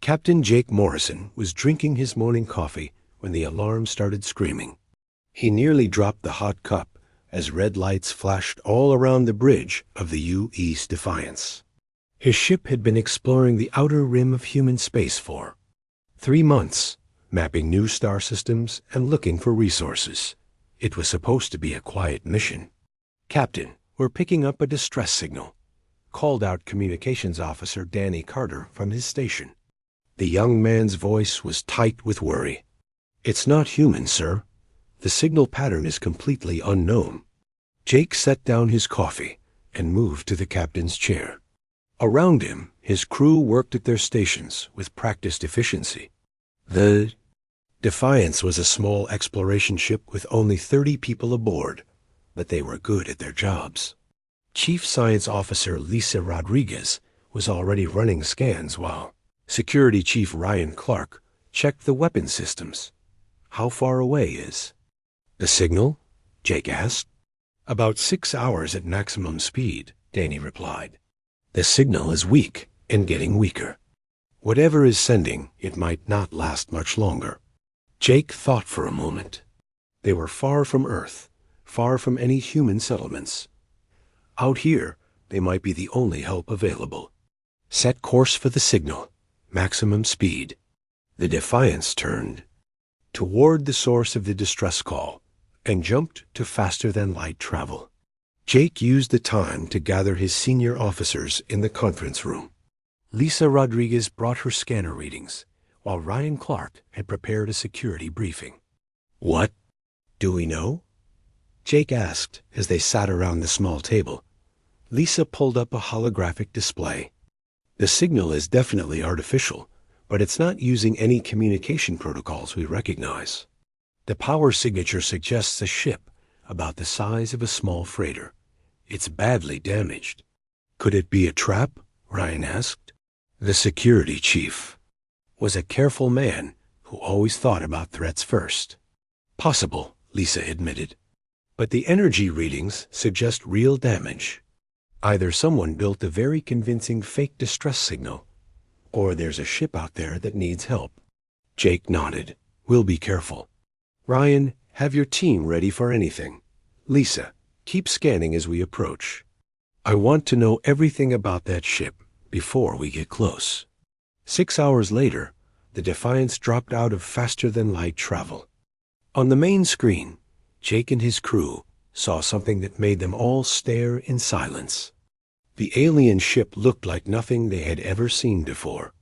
Captain Jake Morrison was drinking his morning coffee when the alarm started screaming. He nearly dropped the hot cup as red lights flashed all around the bridge of the U.S. Defiance. His ship had been exploring the outer rim of human space for 3 months, mapping new star systems and looking for resources. It was supposed to be a quiet mission. "Captain, we're picking up a distress signal," called out Communications Officer Danny Carter from his station. The young man's voice was tight with worry. "It's not human, sir. The signal pattern is completely unknown." Jake set down his coffee and moved to the captain's chair. Around him, his crew worked at their stations with practiced efficiency. The Defiance was a small exploration ship with only 30 people aboard, but they were good at their jobs. Chief Science Officer Lisa Rodriguez was already running scans while Security Chief Ryan Clark checked the weapon systems. "How far away is the signal?" Jake asked. "About 6 hours at maximum speed," Danny replied. "The signal is weak and getting weaker. Whatever is sending, it might not last much longer." Jake thought for a moment. They were far from Earth, far from any human settlements. Out here, they might be the only help available. Set course for the signal, maximum speed. The Defiance turned toward the source of the distress call and jumped to faster-than-light travel. Jake used the time to gather his senior officers in the conference room. Lisa Rodriguez brought her scanner readings, while Ryan Clark had prepared a security briefing. "What do we know?" Jake asked as they sat around the small table. Lisa pulled up a holographic display. "The signal is definitely artificial, but it's not using any communication protocols we recognize. The power signature suggests a ship about the size of a small freighter. It's badly damaged." "Could it be a trap?" Ryan asked. The security chief was a careful man who always thought about threats first. "Possible," Lisa admitted. "But the energy readings suggest real damage. Either someone built a very convincing fake distress signal, or there's a ship out there that needs help." Jake nodded. "We'll be careful. Ryan, have your team ready for anything. Lisa, keep scanning as we approach. I want to know everything about that ship before we get close." 6 hours later, the Defiance dropped out of faster-than-light travel. On the main screen, Jake and his crew saw something that made them all stare in silence. The alien ship looked like nothing they had ever seen before.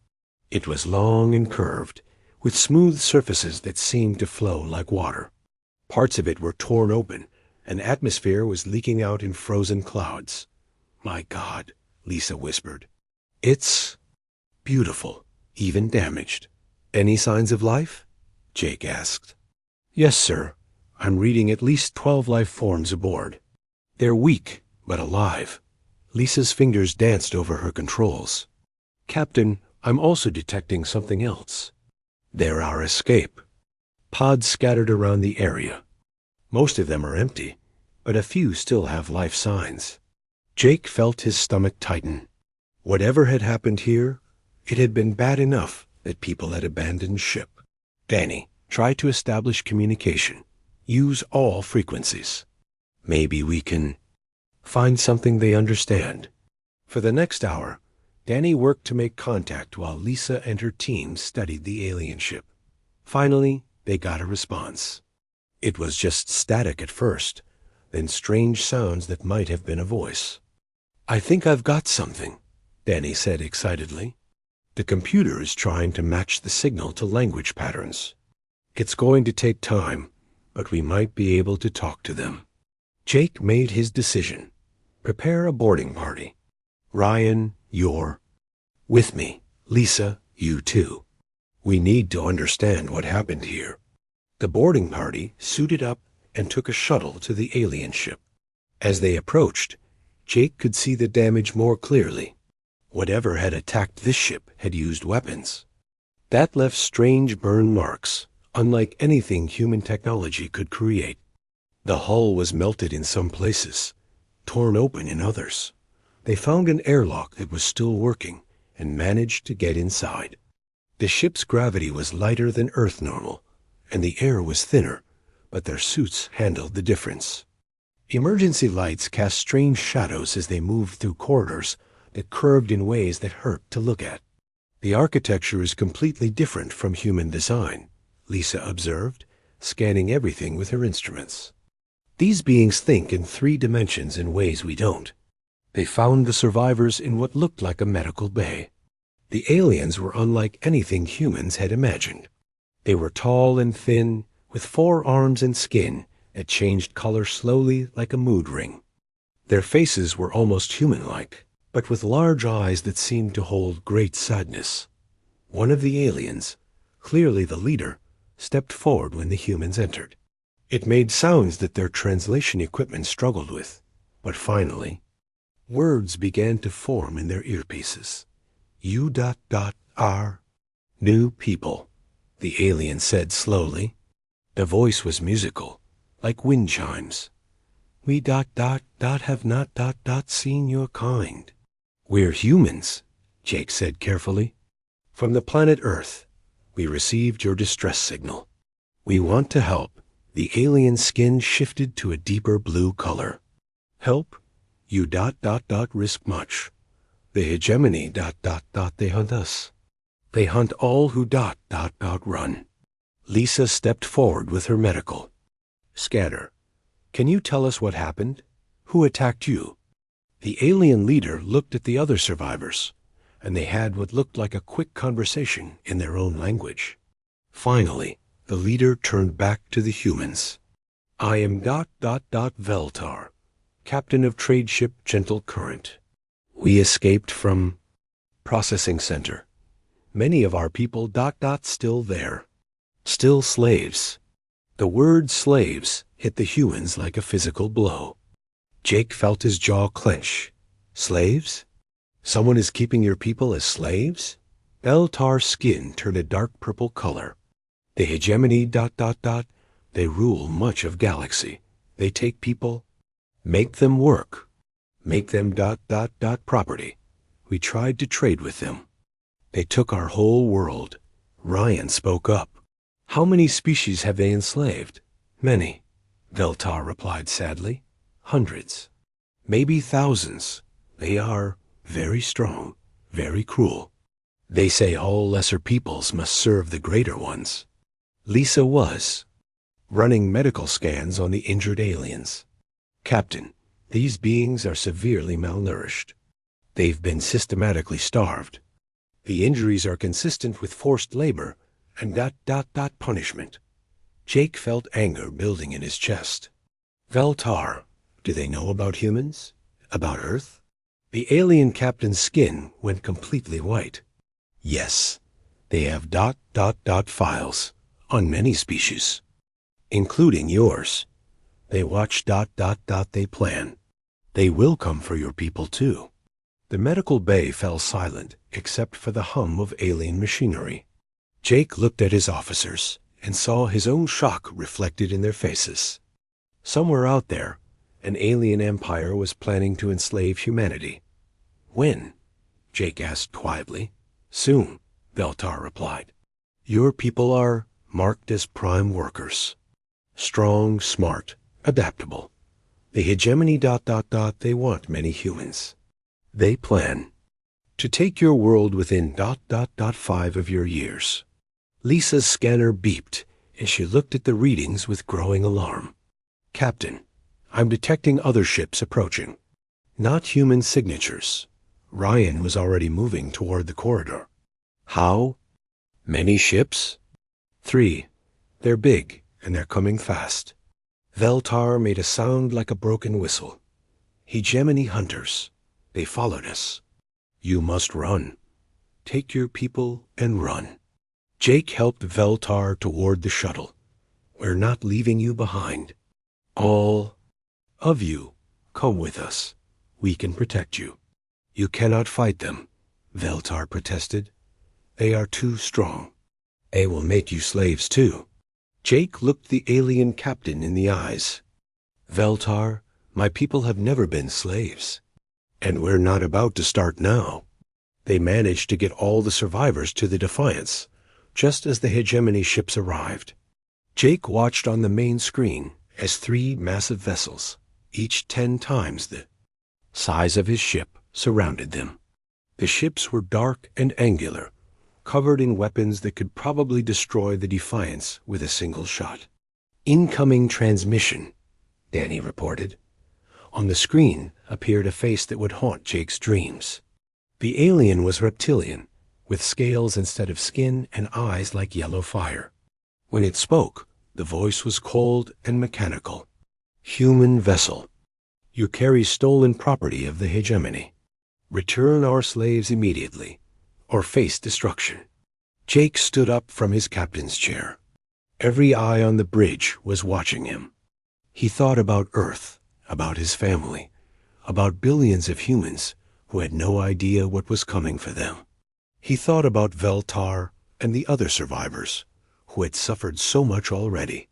It was long and curved, with smooth surfaces that seemed to flow like water. Parts of it were torn open, and atmosphere was leaking out in frozen clouds. "My God," Lisa whispered. "It's beautiful, even damaged." "Any signs of life?" Jake asked. "Yes, sir. I'm reading at least 12 life forms aboard. They're weak, but alive." Lisa's fingers danced over her controls. "Captain, I'm also detecting something else. They're our escape. Pods scattered around the area. Most of them are empty, but a few still have life signs." Jake felt his stomach tighten. Whatever had happened here, it had been bad enough that people had abandoned ship. "Danny, try to establish communication. Use all frequencies. Maybe we can find something they understand." For the next hour, Danny worked to make contact while Lisa and her team studied the alien ship. Finally, they got a response. It was just static at first, then strange sounds that might have been a voice. "I think I've got something," Danny said excitedly. "The computer is trying to match the signal to language patterns. It's going to take time, but we might be able to talk to them." Jake made his decision. "Prepare a boarding party. Ryan, you're with me. Lisa, you too. We need to understand what happened here." The boarding party suited up and took a shuttle to the alien ship. As they approached, Jake could see the damage more clearly. Whatever had attacked this ship had used weapons. That left strange burn marks, unlike anything human technology could create. The hull was melted in some places, torn open in others. They found an airlock that was still working and managed to get inside. The ship's gravity was lighter than Earth normal, and the air was thinner, but their suits handled the difference. Emergency lights cast strange shadows as they moved through corridors that curved in ways that hurt to look at. The architecture is completely different from human design, Lisa observed, scanning everything with her instruments. These beings think in 3 dimensions in ways we don't. They found the survivors in what looked like a medical bay. The aliens were unlike anything humans had imagined. They were tall and thin, with 4 arms and skin that changed color slowly like a mood ring. Their faces were almost human-like, but with large eyes that seemed to hold great sadness. One of the aliens, clearly the leader, stepped forward when the humans entered. It made sounds that their translation equipment struggled with, but finally, words began to form in their earpieces. U.R. New people, the alien said slowly. The voice was musical, like wind chimes. We have not seen your kind. We're humans, Jake said carefully. From the planet Earth, we received your distress signal. We want to help. The alien skin shifted to a deeper blue color. Help? You risk much. The hegemony they hunt us. They hunt all who run. Lisa stepped forward with her medical. Scanner, can you tell us what happened? Who attacked you? The alien leader looked at the other survivors, and they had what looked like a quick conversation in their own language. Finally, the leader turned back to the humans. I am Veltar, captain of trade ship Gentle Current. We escaped from processing center. Many of our people still there. Still slaves. The word slaves hit the humans like a physical blow. Jake felt his jaw clench. Slaves? Someone is keeping your people as slaves? Veltar's skin turned a dark purple color. The hegemony they rule much of galaxy. They take people, make them work, make them property. We tried to trade with them. They took our whole world. Ryan spoke up. How many species have they enslaved? Many, Veltar replied sadly. Hundreds. Maybe thousands. They are very strong, very cruel. They say all lesser peoples must serve the greater ones. Lisa was running medical scans on the injured aliens. Captain, these beings are severely malnourished. They've been systematically starved. The injuries are consistent with forced labor and punishment. Jake felt anger building in his chest. Veltar, do they know about humans? About Earth? The alien captain's skin went completely white. Yes, they have files on many species, including yours. They watch they plan. They will come for your people too. The medical bay fell silent except for the hum of alien machinery. Jake looked at his officers and saw his own shock reflected in their faces. Somewhere out there, an alien empire was planning to enslave humanity. When? Jake asked quietly. Soon, Veltar replied. Your people are marked as prime workers. Strong, smart, adaptable. The hegemony they want many humans. They plan to take your world within 5 of your years. Lisa's scanner beeped as she looked at the readings with growing alarm. Captain, I'm detecting other ships approaching. Not human signatures. Ryan was already moving toward the corridor. How? Many ships? 3. They're big, and they're coming fast. Veltar made a sound like a broken whistle. Hegemony hunters. They followed us. You must run. Take your people and run. Jake helped Veltar toward the shuttle. We're not leaving you behind. All of you, come with us. We can protect you. You cannot fight them, Veltar protested. They are too strong. They will make you slaves too. Jake looked the alien captain in the eyes. Veltar, my people have never been slaves. And we're not about to start now. They managed to get all the survivors to the Defiance, just as the hegemony ships arrived. Jake watched on the main screen as 3 massive vessels, each 10 times the size of his ship, surrounded them. The ships were dark and angular, covered in weapons that could probably destroy the Defiance with a single shot. "Incoming transmission," Danny reported. On the screen appeared a face that would haunt Jake's dreams. The alien was reptilian, with scales instead of skin and eyes like yellow fire. When it spoke, the voice was cold and mechanical. "Human vessel. You carry stolen property of the hegemony. Return our slaves immediately, or face destruction." Jake stood up from his captain's chair. Every eye on the bridge was watching him. He thought about Earth, about his family, about billions of humans who had no idea what was coming for them. He thought about Veltar and the other survivors who had suffered so much already.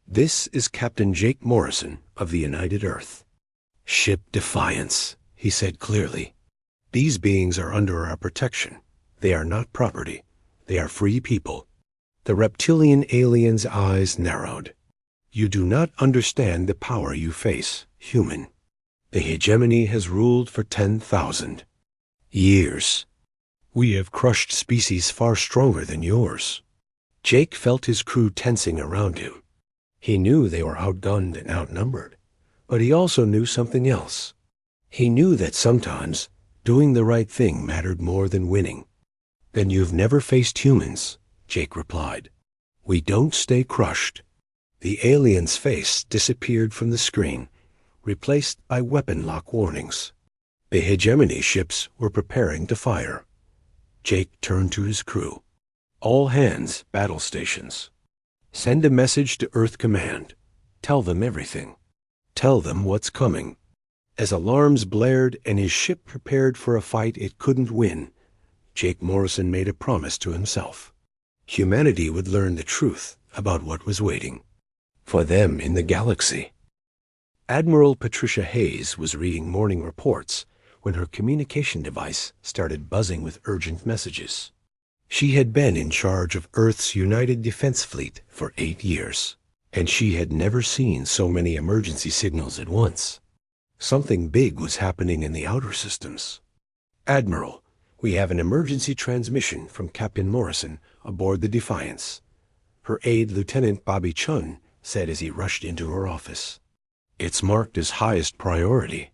"This is Captain Jake Morrison of the United Earth. Ship Defiance," he said clearly. "These beings are under our protection. They are not property. They are free people." The reptilian alien's eyes narrowed. "You do not understand the power you face, human. The hegemony has ruled for 10,000 years. We have crushed species far stronger than yours." Jake felt his crew tensing around him. He knew they were outgunned and outnumbered, but he also knew something else. He knew that sometimes doing the right thing mattered more than winning. "Then you've never faced humans," Jake replied. "We don't stay crushed." The alien's face disappeared from the screen, replaced by weapon lock warnings. The hegemony ships were preparing to fire. Jake turned to his crew. "All hands, battle stations. Send a message to Earth Command. Tell them everything. Tell them what's coming." As alarms blared and his ship prepared for a fight it couldn't win, Jake Morrison made a promise to himself. Humanity would learn the truth about what was waiting for them in the galaxy. Admiral Patricia Hayes was reading morning reports when her communication device started buzzing with urgent messages. She had been in charge of Earth's United Defense Fleet for 8 years, and she had never seen so many emergency signals at once. Something big was happening in the outer systems. "Admiral, we have an emergency transmission from Captain Morrison aboard the Defiance," her aide, Lieutenant Bobby Chun, said as he rushed into her office. "It's marked as highest priority."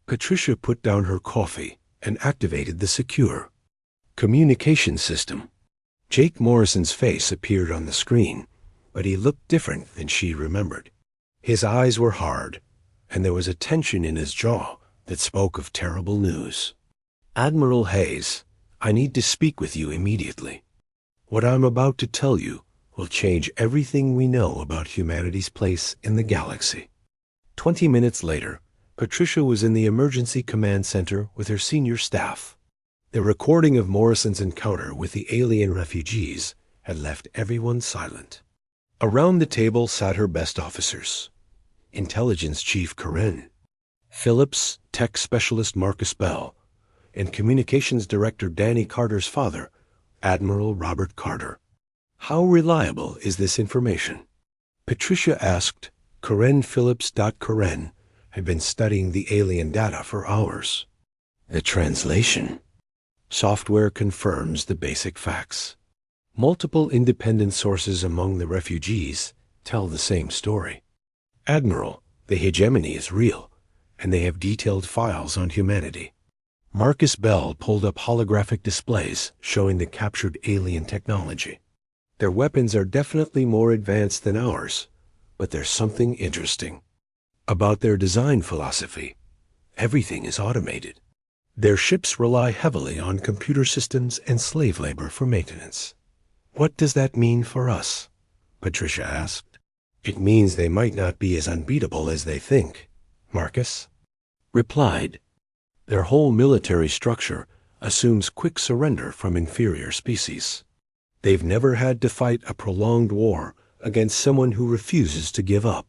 Patricia put down her coffee and activated the secure communication system. Jake Morrison's face appeared on the screen, but he looked different than she remembered. His eyes were hard, and there was a tension in his jaw that spoke of terrible news. "Admiral Hayes, I need to speak with you immediately. What I'm about to tell you will change everything we know about humanity's place in the galaxy." 20 minutes later, Patricia was in the Emergency Command Center with her senior staff. The recording of Morrison's encounter with the alien refugees had left everyone silent. Around the table sat her best officers: Intelligence Chief Karen, Phillips Tech Specialist Marcus Bell, and Communications Director Danny Carter's father, Admiral Robert Carter. "How reliable is this information?" Patricia asked. Karen Phillips. Karen had been studying the alien data for hours. "The translation software confirms the basic facts. Multiple independent sources among the refugees tell the same story. Admiral, the hegemony is real, and they have detailed files on humanity." Marcus Bell pulled up holographic displays showing the captured alien technology. "Their weapons are definitely more advanced than ours, but there's something interesting about their design philosophy. Everything is automated. Their ships rely heavily on computer systems and slave labor for maintenance." "What does that mean for us?" Patricia asked. "It means they might not be as unbeatable as they think," Marcus replied. "Their whole military structure assumes quick surrender from inferior species. They've never had to fight a prolonged war against someone who refuses to give up."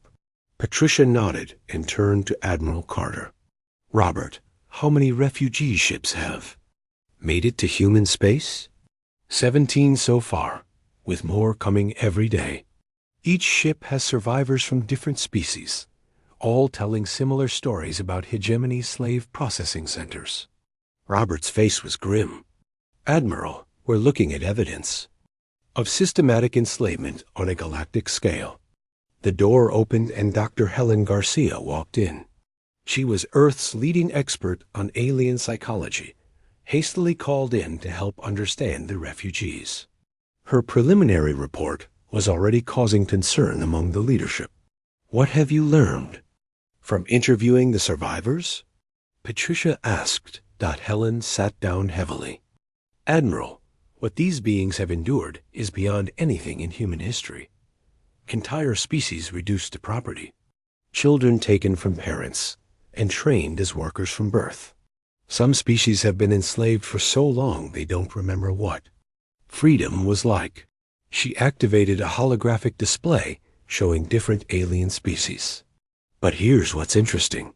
Patricia nodded and turned to Admiral Carter. "Robert, how many refugee ships have Made it to human space? 17 so far, with more coming every day. Each ship has survivors from different species, all telling similar stories about hegemony slave processing centers. Robert's face was grim. Admiral, we're looking at evidence of systematic enslavement on a galactic scale. The door opened and Dr. Helen Garcia walked in. She was Earth's leading expert on alien psychology, hastily called in to help understand the refugees. Her preliminary report was already causing concern among the leadership. What have you learned from interviewing the survivors? Patricia asked. Helen sat down heavily. Admiral, what these beings have endured is beyond anything in human history. Entire species reduced to property, children taken from parents, and trained as workers from birth. Some species have been enslaved for so long they don't remember what freedom was like. She activated a holographic display showing different alien species. But here's what's interesting.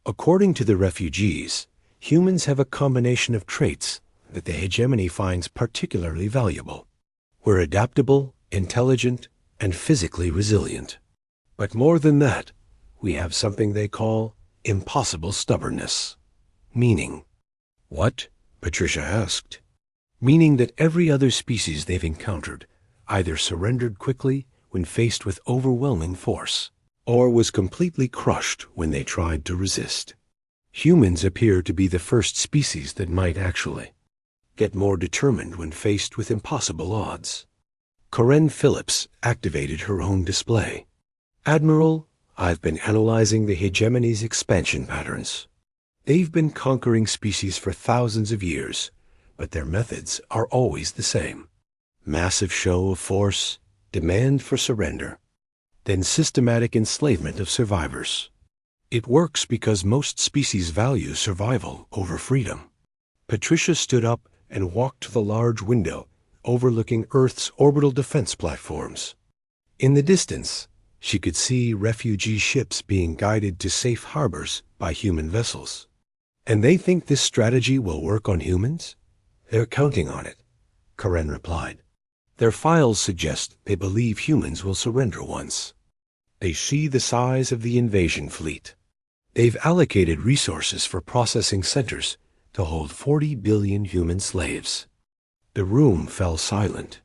According to the refugees, humans have a combination of traits that the hegemony finds particularly valuable. We're adaptable, intelligent, and physically resilient. But more than that, we have something they call impossible stubbornness. Meaning. What? Patricia asked. Meaning that every other species they've encountered either surrendered quickly when faced with overwhelming force, or was completely crushed when they tried to resist. Humans appear to be the first species that might actually get more determined when faced with impossible odds. Corinne Phillips activated her own display. Admiral, I've been analyzing the hegemony's expansion patterns. They've been conquering species for thousands of years, but their methods are always the same. Massive show of force, demand for surrender, then systematic enslavement of survivors. It works because most species value survival over freedom. Patricia stood up and walked to the large window overlooking Earth's orbital defense platforms. In the distance, she could see refugee ships being guided to safe harbors by human vessels. And they think this strategy will work on humans? They're counting on it, Corinne replied. Their files suggest they believe humans will surrender once they see the size of the invasion fleet. They've allocated resources for processing centers to hold 40 billion human slaves. The room fell silent.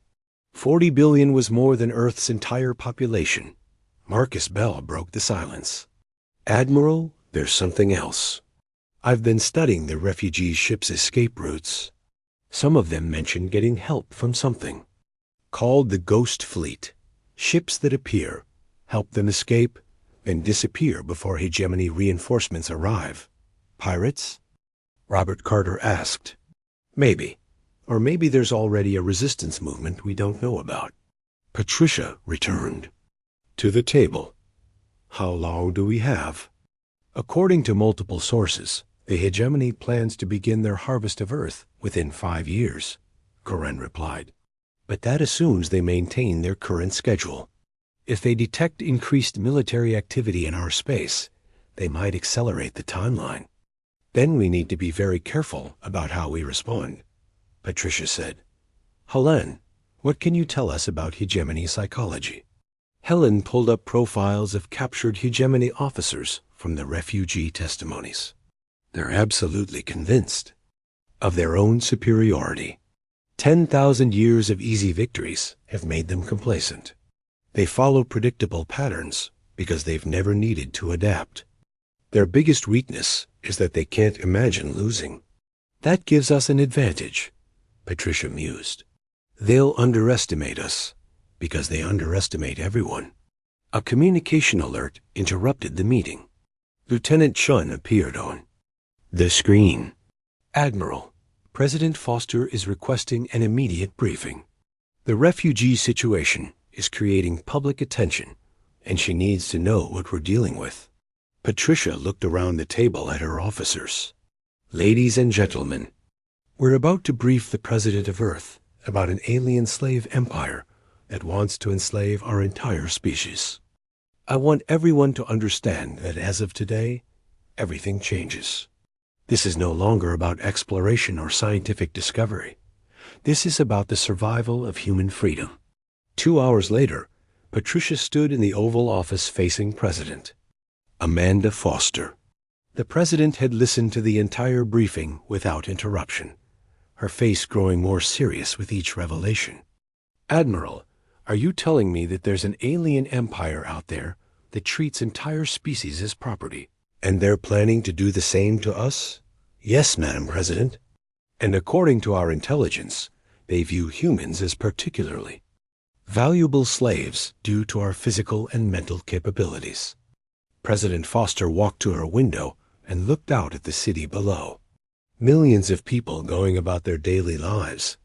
40 billion was more than Earth's entire population. Marcus Bell broke the silence. Admiral, there's something else. I've been studying the refugee ships' escape routes. Some of them mention getting help from something called the Ghost Fleet. Ships that appear, help them escape, then disappear before hegemony reinforcements arrive. Pirates? Robert Carter asked. Maybe. Or maybe there's already a resistance movement we don't know about. Patricia returned to the table. How long do we have? According to multiple sources, the hegemony plans to begin their harvest of Earth within 5 years, Corinne replied. But that assumes they maintain their current schedule. If they detect increased military activity in our space, they might accelerate the timeline. Then we need to be very careful about how we respond, Patricia said. Helen, what can you tell us about hegemony psychology? Helen pulled up profiles of captured hegemony officers from the refugee testimonies. They're absolutely convinced of their own superiority. 10,000 years of easy victories have made them complacent. They follow predictable patterns because they've never needed to adapt. Their biggest weakness is that they can't imagine losing. That gives us an advantage, Patricia mused. They'll underestimate us because they underestimate everyone. A communication alert interrupted the meeting. Lieutenant Chun appeared on the screen. Admiral, President Foster is requesting an immediate briefing. The refugee situation is creating public attention, and she needs to know what we're dealing with. Patricia looked around the table at her officers. Ladies and gentlemen, we're about to brief the President of Earth about an alien slave empire that wants to enslave our entire species. I want everyone to understand that as of today, everything changes. This is no longer about exploration or scientific discovery. This is about the survival of human freedom. 2 hours later, Patricia stood in the Oval Office facing President Amanda Foster. The President had listened to the entire briefing without interruption, her face growing more serious with each revelation. Admiral, are you telling me that there's an alien empire out there that treats entire species as property, and they're planning to do the same to us? Yes, Madam President. And according to our intelligence, they view humans as particularly valuable slaves due to our physical and mental capabilities. President Foster walked to her window and looked out at the city below. Millions of people going about their daily lives,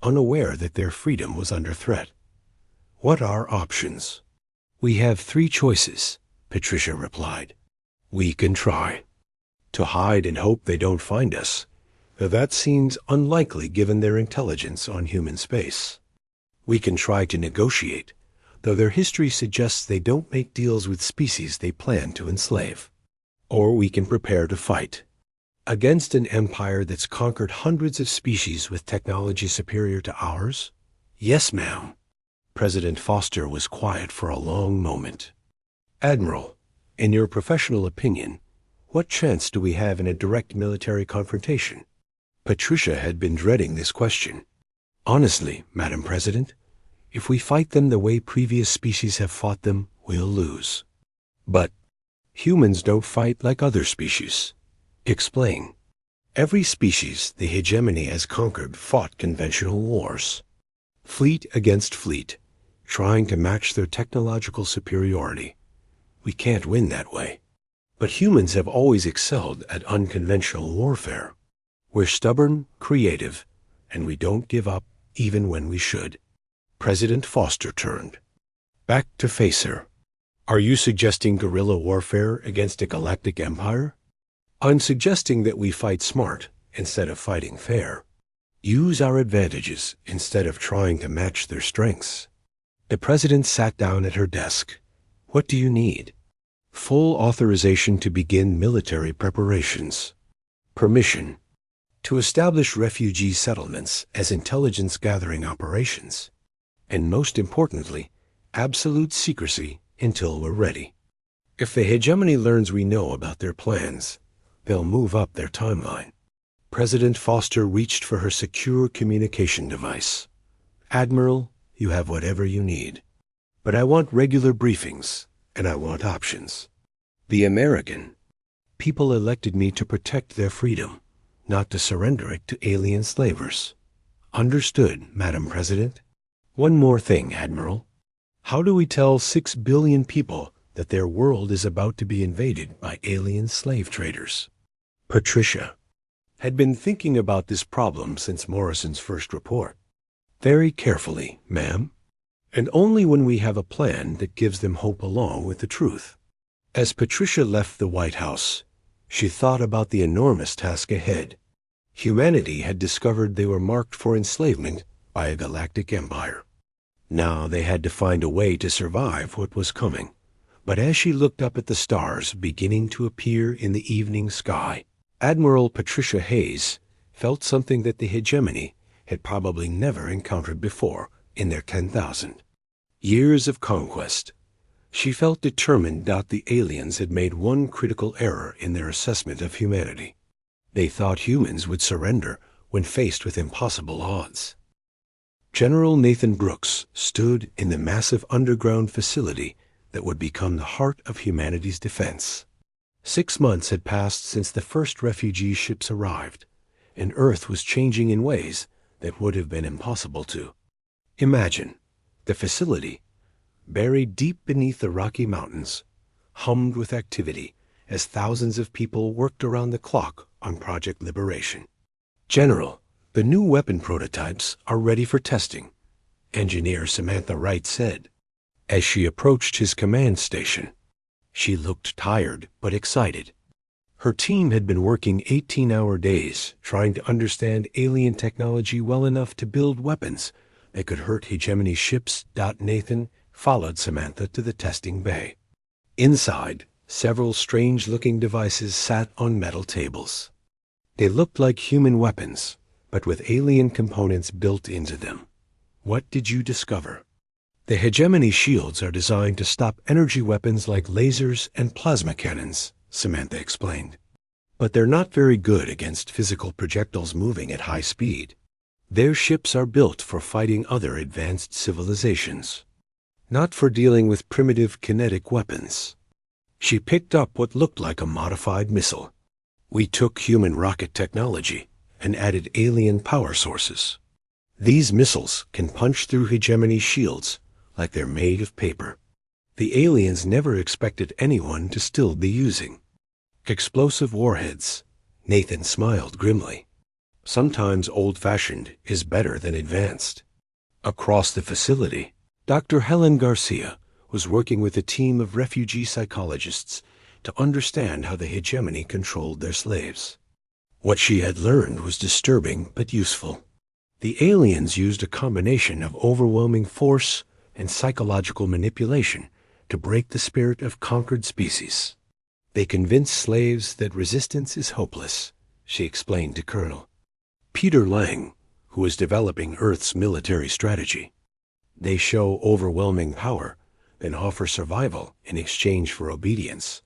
unaware that their freedom was under threat. What are options? We have 3 choices, Patricia replied. We can try to hide and hope they don't find us. That seems unlikely given their intelligence on human space. We can try to negotiate, though their history suggests they don't make deals with species they plan to enslave. Or we can prepare to fight against an empire that's conquered hundreds of species with technology superior to ours. Yes, ma'am. President Foster was quiet for a long moment. Admiral, in your professional opinion, what chance do we have in a direct military confrontation? Patricia had been dreading this question. Honestly, Madam President, if we fight them the way previous species have fought them, we'll lose. But humans don't fight like other species. Explain. Every species the hegemony has conquered fought conventional wars. Fleet against fleet, trying to match their technological superiority. We can't win that way. But humans have always excelled at unconventional warfare. We're stubborn, creative, and we don't give up even when we should. President Foster turned back to face her. Are you suggesting guerrilla warfare against a galactic empire? I'm suggesting that we fight smart instead of fighting fair. Use our advantages instead of trying to match their strengths. The president sat down at her desk. What do you need? Full authorization to begin military preparations. Permission to establish refugee settlements as intelligence-gathering operations. And most importantly, absolute secrecy until we're ready. If the hegemony learns we know about their plans, they'll move up their timeline. President Foster reached for her secure communication device. Admiral, you have whatever you need. But I want regular briefings, and I want options. The American people elected me to protect their freedom, not to surrender it to alien slavers. Understood, Madam President. One more thing, Admiral. How do we tell 6 billion people that their world is about to be invaded by alien slave traders? Patricia had been thinking about this problem since Morrison's first report. Very carefully, ma'am, and only when we have a plan that gives them hope along with the truth. As Patricia left the White House, she thought about the enormous task ahead. Humanity had discovered they were marked for enslavement by a galactic empire. Now they had to find a way to survive what was coming. But as she looked up at the stars beginning to appear in the evening sky, Admiral Patricia Hayes felt something that the hegemony had probably never encountered before in their 10,000 years of conquest. She felt determined that the aliens had made one critical error in their assessment of humanity. They thought humans would surrender when faced with impossible odds. General Nathan Brooks stood in the massive underground facility that would become the heart of humanity's defense. 6 months had passed since the first refugee ships arrived, and Earth was changing in ways that would have been impossible to imagine. The facility, buried deep beneath the Rocky Mountains, hummed with activity as thousands of people worked around the clock on Project Liberation. General, the new weapon prototypes are ready for testing, Engineer Samantha Wright said. As she approached his command station, she looked tired but excited. Her team had been working 18-hour days trying to understand alien technology well enough to build weapons that could hurt hegemony ships. Nathan followed Samantha to the testing bay. Inside, several strange-looking devices sat on metal tables. They looked like human weapons, but with alien components built into them. What did you discover? The hegemony shields are designed to stop energy weapons like lasers and plasma cannons, Samantha explained. But they're not very good against physical projectiles moving at high speed. Their ships are built for fighting other advanced civilizations, not for dealing with primitive kinetic weapons. She picked up what looked like a modified missile. We took human rocket technology and added alien power sources. These missiles can punch through hegemony shields like they're made of paper. The aliens never expected anyone to still be using explosive warheads. Nathan smiled grimly. Sometimes old-fashioned is better than advanced. Across the facility, Dr. Helen Garcia was working with a team of refugee psychologists to understand how the hegemony controlled their slaves. What she had learned was disturbing but useful. The aliens used a combination of overwhelming force and psychological manipulation to break the spirit of conquered species. They convinced slaves that resistance is hopeless, she explained to Colonel Peter Lang, who was developing Earth's military strategy. They show overwhelming power, then offer survival in exchange for obedience.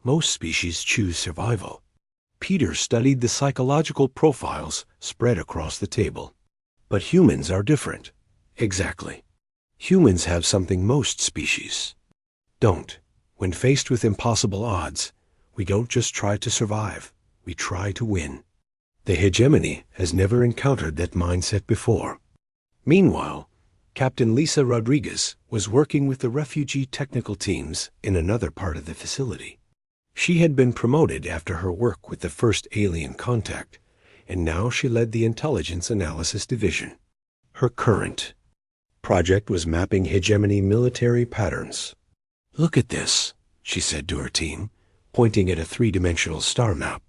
Most species choose survival. Peter studied the psychological profiles spread across the table. But humans are different. Exactly. Humans have something most species don't. When faced with impossible odds, we don't just try to survive, we try to win. The hegemony has never encountered that mindset before. Meanwhile, Captain Lisa Rodriguez was working with the refugee technical teams in another part of the facility. She had been promoted after her work with the first alien contact, and now she led the Intelligence Analysis Division. Her current project was mapping hegemony military patterns. "Look at this," she said to her team, pointing at a three-dimensional star map.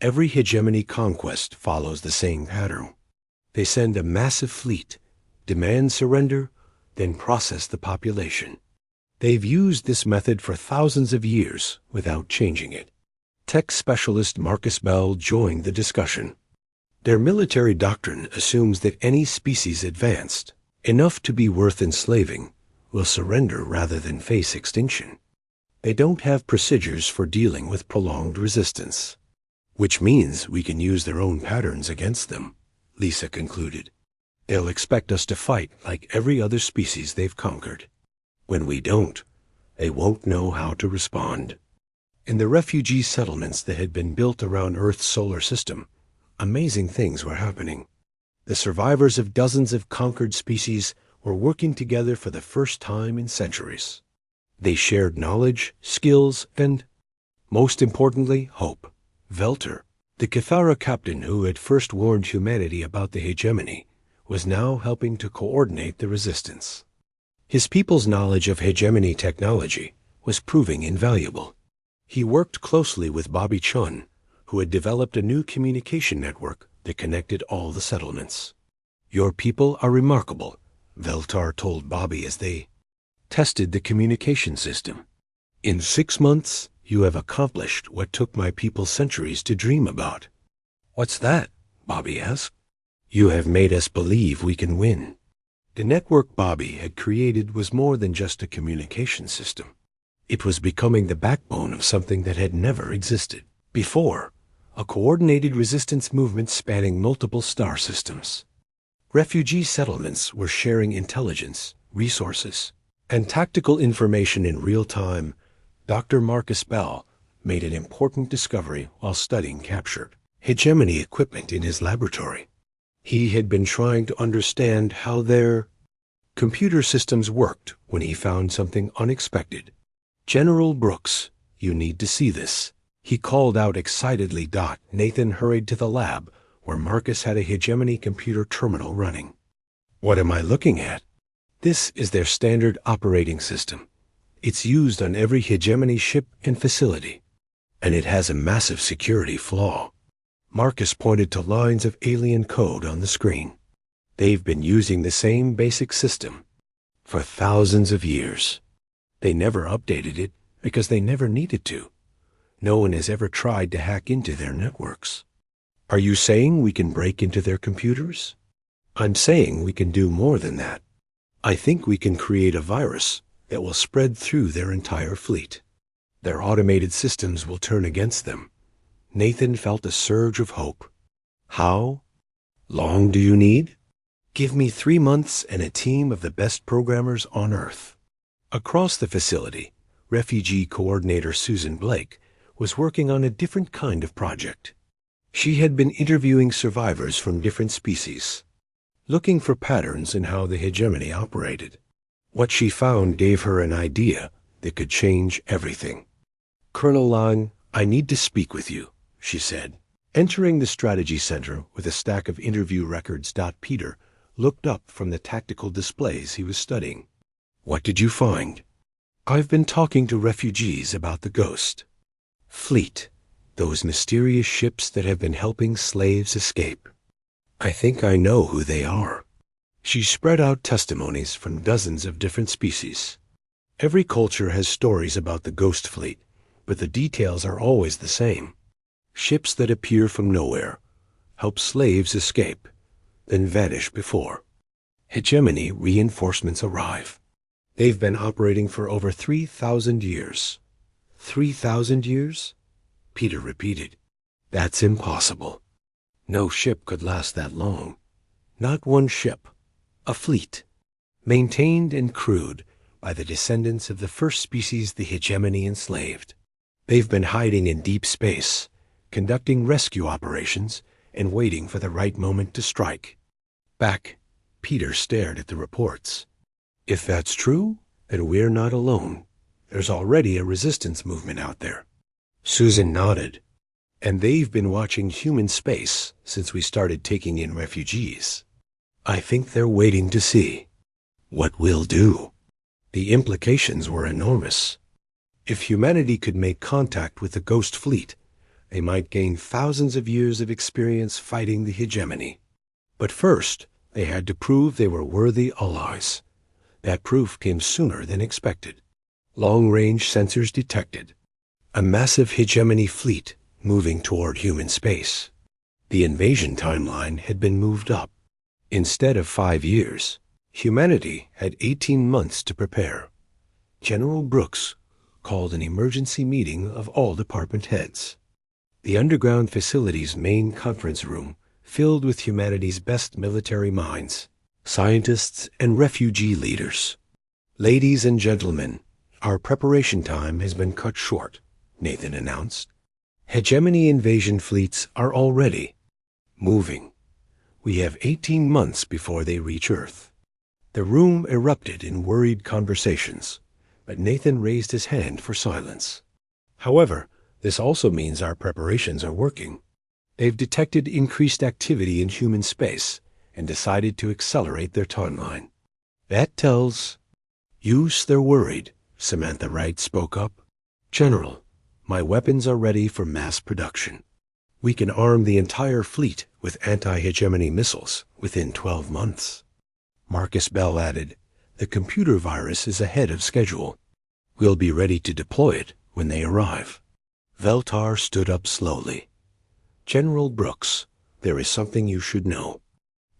Every hegemony conquest follows the same pattern. They send a massive fleet, demand surrender, then process the population. They've used this method for thousands of years without changing it. Tech specialist Marcus Bell joined the discussion. Their military doctrine assumes that any species advanced enough to be worth enslaving will surrender rather than face extinction. They don't have procedures for dealing with prolonged resistance, which means we can use their own patterns against them, Lisa concluded. They'll expect us to fight like every other species they've conquered. When we don't, they won't know how to respond. In the refugee settlements that had been built around Earth's solar system, amazing things were happening. The survivors of dozens of conquered species were working together for the first time in centuries. They shared knowledge, skills, and, most importantly, hope. Velter, the Cathara captain who had first warned humanity about the hegemony, was now helping to coordinate the resistance. His people's knowledge of hegemony technology was proving invaluable. He worked closely with Bobby Chun, who had developed a new communication network that connected all the settlements. "Your people are remarkable," Veltar told Bobby as they tested the communication system. "In 6 months, you have accomplished what took my people centuries to dream about." "What's that?" Bobby asked. "You have made us believe we can win." The network Bobby had created was more than just a communication system. It was becoming the backbone of something that had never existed before, a coordinated resistance movement spanning multiple star systems. Refugee settlements were sharing intelligence, resources, and tactical information in real time. Dr. Marcus Bell made an important discovery while studying captured hegemony equipment in his laboratory. He had been trying to understand how their computer systems worked when he found something unexpected. "General Brooks, you need to see this," he called out excitedly. Nathan hurried to the lab where Marcus had a hegemony computer terminal running. "What am I looking at?" "This is their standard operating system. It's used on every hegemony ship and facility, and it has a massive security flaw." Marcus pointed to lines of alien code on the screen. "They've been using the same basic system for thousands of years. They never updated it because they never needed to. No one has ever tried to hack into their networks." Are you saying we can break into their computers? I'm saying we can do more than that. I think we can create a virus that will spread through their entire fleet. Their automated systems will turn against them. Nathan felt a surge of hope. How long do you need? Give me 3 months and a team of the best programmers on Earth. Across the facility, refugee coordinator Susan Blake was working on a different kind of project. She had been interviewing survivors from different species, looking for patterns in how the hegemony operated. What she found gave her an idea that could change everything. Colonel Lang, I need to speak with you, she said. Entering the strategy center with a stack of interview records, Peter looked up from the tactical displays he was studying. What did you find? I've been talking to refugees about the Ghost Fleet, those mysterious ships that have been helping slaves escape. I think I know who they are. She spread out testimonies from dozens of different species. Every culture has stories about the Ghost Fleet, but the details are always the same. Ships that appear from nowhere, help slaves escape, then vanish before hegemony reinforcements arrive. They've been operating for over 3,000 years. 3,000 years? Peter repeated. That's impossible. No ship could last that long. Not one ship. A fleet, maintained and crewed by the descendants of the first species the hegemony enslaved. They've been hiding in deep space, conducting rescue operations and waiting for the right moment to strike. Back, Peter stared at the reports. If that's true, then we're not alone. There's already a resistance movement out there. Susan nodded. And they've been watching human space since we started taking in refugees. I think they're waiting to see what we'll do. The implications were enormous. If humanity could make contact with the Ghost Fleet, they might gain thousands of years of experience fighting the hegemony. But first, they had to prove they were worthy allies. That proof came sooner than expected. Long-range sensors detected a massive hegemony fleet moving toward human space. The invasion timeline had been moved up. Instead of 5 years, humanity had 18 months to prepare. General Brooks called an emergency meeting of all department heads. The underground facility's main conference room filled with humanity's best military minds, scientists and refugee leaders. Ladies and gentlemen, our preparation time has been cut short, Nathan announced. Hegemony invasion fleets are already moving. We have 18 months before they reach Earth. The room erupted in worried conversations, but Nathan raised his hand for silence. However, this also means our preparations are working. They've detected increased activity in human space and decided to accelerate their timeline. That tells us they're worried, Samantha Wright spoke up. General, my weapons are ready for mass production. We can arm the entire fleet with anti-hegemony missiles within 12 months. Marcus Bell added, the computer virus is ahead of schedule. We'll be ready to deploy it when they arrive. Veltar stood up slowly. General Brooks, there is something you should know.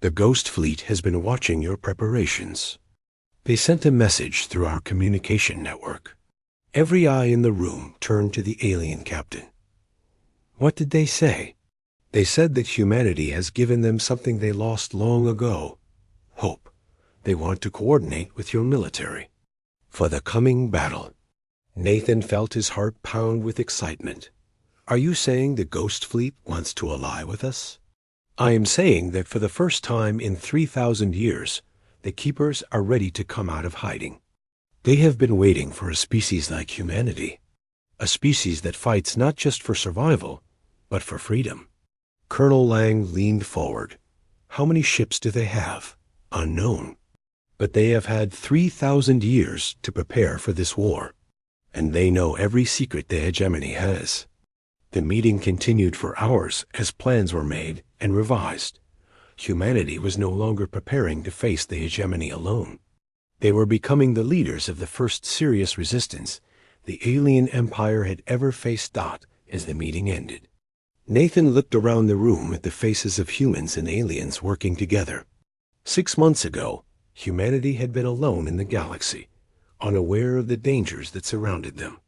The Ghost Fleet has been watching your preparations. They sent a message through our communication network. Every eye in the room turned to the alien captain. What did they say? They said that humanity has given them something they lost long ago. Hope. They want to coordinate with your military for the coming battle. Nathan felt his heart pound with excitement. Are you saying the Ghost Fleet wants to ally with us? I am saying that for the first time in 3,000 years, the Keepers are ready to come out of hiding. They have been waiting for a species like humanity, a species that fights not just for survival, but for freedom. Colonel Lang leaned forward. How many ships do they have? Unknown. But they have had 3,000 years to prepare for this war, and they know every secret the hegemony has. The meeting continued for hours as plans were made and revised. Humanity was no longer preparing to face the hegemony alone. They were becoming the leaders of the first serious resistance the alien empire had ever faced. As the meeting ended, Nathan looked around the room at the faces of humans and aliens working together. 6 months ago, humanity had been alone in the galaxy, unaware of the dangers that surrounded them.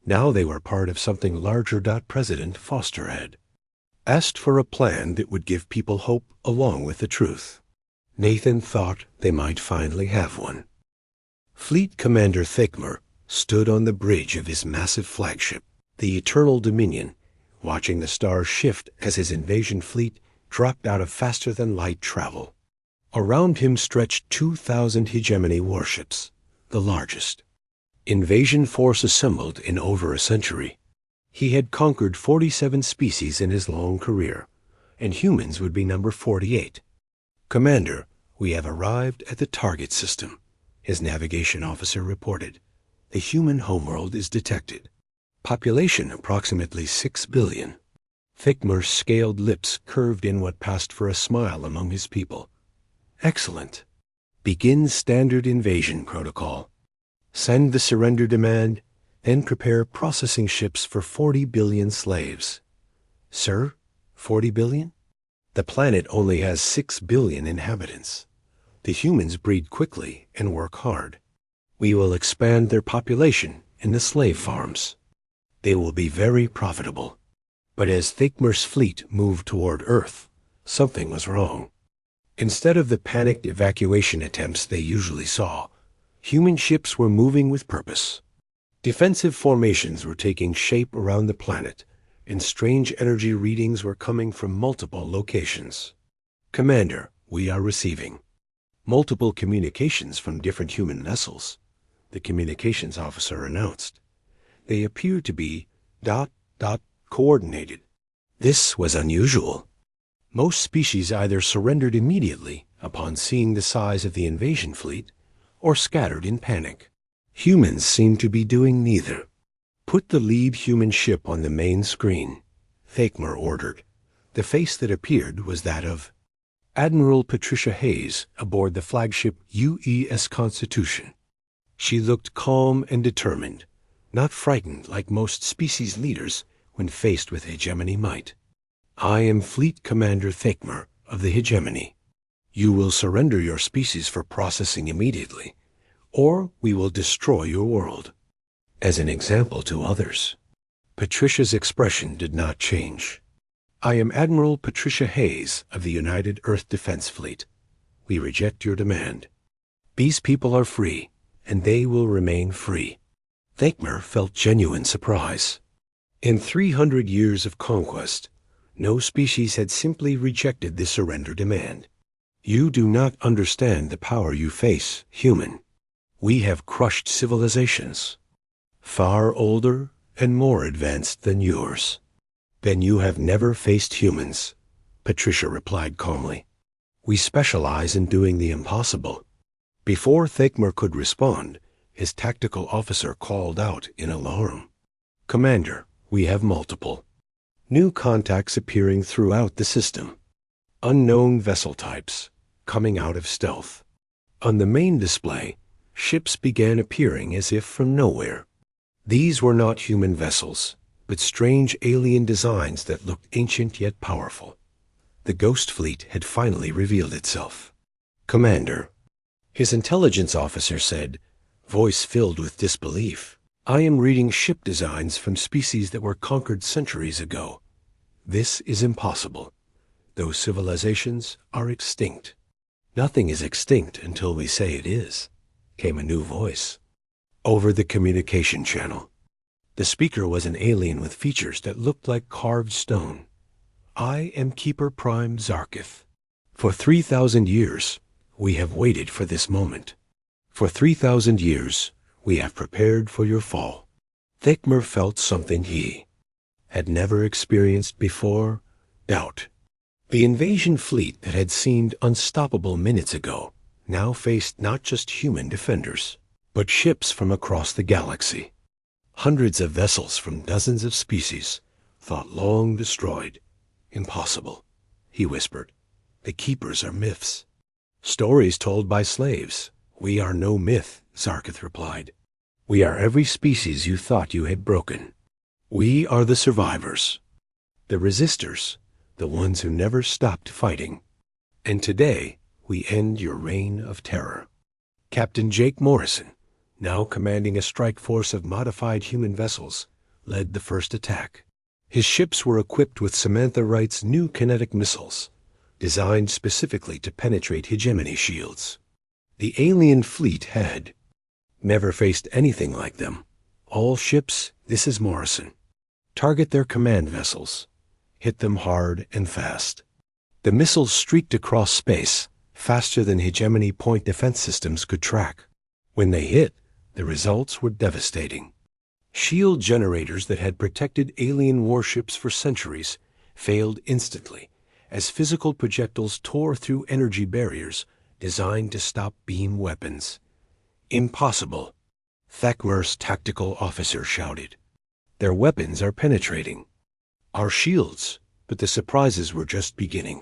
Now they were part of something larger. President Foster had asked for a plan that would give people hope along with the truth. Nathan thought they might finally have one. Fleet Commander Thicmer stood on the bridge of his massive flagship, the Eternal Dominion, watching the stars shift as his invasion fleet dropped out of faster-than-light travel. Around him stretched 2,000 hegemony warships, the largest invasion force assembled in over a century. He had conquered 47 species in his long career, and humans would be number 48. "Commander, we have arrived at the target system," his navigation officer reported. "The human homeworld is detected. Population approximately 6 billion. Thicmer's scaled lips curved in what passed for a smile among his people. "Excellent. Begin standard invasion protocol. Send the surrender demand, then prepare processing ships for 40 billion slaves." "Sir, 40 billion? The planet only has 6 billion inhabitants. The humans breed quickly and work hard. We will expand their population in the slave farms. They will be very profitable." But as Thicmer's fleet moved toward Earth, something was wrong. Instead of the panicked evacuation attempts they usually saw, human ships were moving with purpose. Defensive formations were taking shape around the planet, and strange energy readings were coming from multiple locations. "Commander, we are receiving multiple communications from different human vessels," the communications officer announced. "They appear to be ... coordinated." This was unusual. Most species either surrendered immediately upon seeing the size of the invasion fleet, or scattered in panic. Humans seemed to be doing neither. "Put the lead human ship on the main screen," Thicmer ordered. The face that appeared was that of Admiral Patricia Hayes aboard the flagship UES Constitution. She looked calm and determined, not frightened like most species leaders when faced with hegemony might. "I am Fleet Commander Thicmer of the hegemony. You will surrender your species for processing immediately, or we will destroy your world, as an example to others." Patricia's expression did not change. "I am Admiral Patricia Hayes of the United Earth Defense Fleet. We reject your demand. These people are free, and they will remain free." Thicmer felt genuine surprise. In 300 years of conquest, no species had simply rejected the surrender demand. "You do not understand the power you face, human. We have crushed civilizations, far older and more advanced than yours." "Then you have never faced humans," Patricia replied calmly. "We specialize in doing the impossible." Before Thicmer could respond, his tactical officer called out in alarm. "Commander, we have multiple new contacts appearing throughout the system. Unknown vessel types, coming out of stealth. On the main display, ships began appearing as if from nowhere. These were not human vessels, but strange alien designs that looked ancient yet powerful. The Ghost Fleet had finally revealed itself. "Commander," his intelligence officer said, voice filled with disbelief, "I am reading ship designs from species that were conquered centuries ago. This is impossible. Those civilizations are extinct." "Nothing is extinct until we say it is," came a new voice over the communication channel. The speaker was an alien with features that looked like carved stone. "I am Keeper Prime Zarkith. For 3,000 years, we have waited for this moment. For 3,000 years, we have prepared for your fall." Thicmer felt something he had never experienced before: doubt. The invasion fleet that had seemed unstoppable minutes ago now faced not just human defenders, but ships from across the galaxy. Hundreds of vessels from dozens of species, thought long destroyed. "Impossible," he whispered. "The keepers are myths." "Stories told by slaves. We are no myth," Zarkith replied. "We are every species you thought you had broken. We are the survivors." The resistors, the ones who never stopped fighting. And today, we end your reign of terror. Captain Jake Morrison, now commanding a strike force of modified human vessels, led the first attack. His ships were equipped with Samantha Wright's new kinetic missiles, designed specifically to penetrate hegemony shields. The alien fleet had never faced anything like them. All ships, this is Morrison. Target their command vessels. Hit them hard and fast. The missiles streaked across space, faster than hegemony point defense systems could track. When they hit, the results were devastating. Shield generators that had protected alien warships for centuries failed instantly as physical projectiles tore through energy barriers designed to stop beam weapons. Impossible, Thakmer's tactical officer shouted. Their weapons are penetrating our shields, but the surprises were just beginning.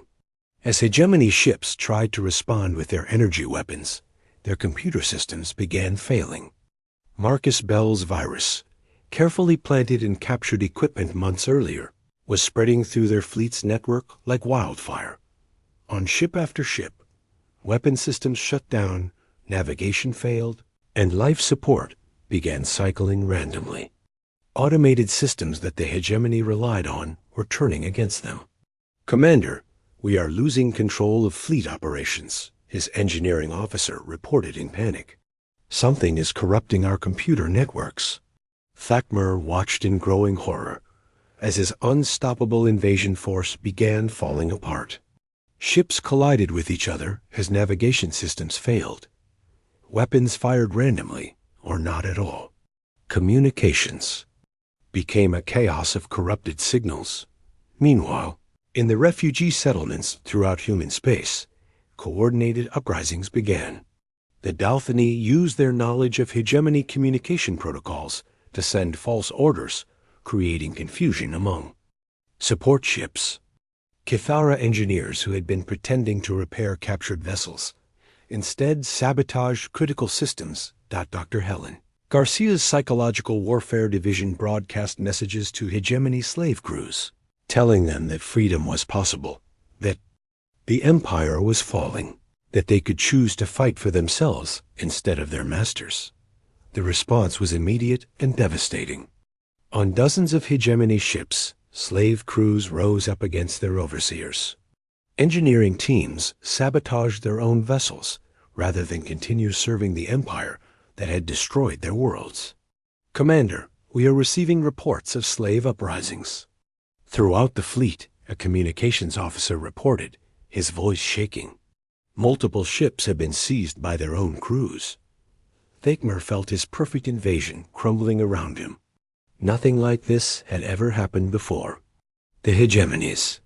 As hegemony ships tried to respond with their energy weapons, their computer systems began failing. Marcus Bell's virus, carefully planted in captured equipment months earlier, was spreading through their fleet's network like wildfire. On ship after ship, weapon systems shut down, navigation failed, and life support began cycling randomly. Automated systems that the hegemony relied on were turning against them. "Commander, we are losing control of fleet operations," his engineering officer reported in panic. "Something is corrupting our computer networks." Thakmer watched in growing horror as his unstoppable invasion force began falling apart. Ships collided with each other as navigation systems failed. Weapons fired randomly or not at all. Communications became a chaos of corrupted signals. Meanwhile, in the refugee settlements throughout human space, coordinated uprisings began. The Dalthani used their knowledge of hegemony communication protocols to send false orders, creating confusion among support ships. Kithara engineers who had been pretending to repair captured vessels instead sabotaged critical systems. Dr. Helen Garcia's Psychological Warfare Division broadcast messages to hegemony slave crews, telling them that freedom was possible, that the empire was falling, that they could choose to fight for themselves instead of their masters. The response was immediate and devastating. On dozens of hegemony ships, slave crews rose up against their overseers. Engineering teams sabotaged their own vessels rather than continue serving the empire that had destroyed their worlds. "Commander, we are receiving reports of slave uprisings." Throughout the fleet, a communications officer reported, his voice shaking. Multiple ships had been seized by their own crews. Thakmer felt his perfect invasion crumbling around him. Nothing like this had ever happened before. The hegemonies.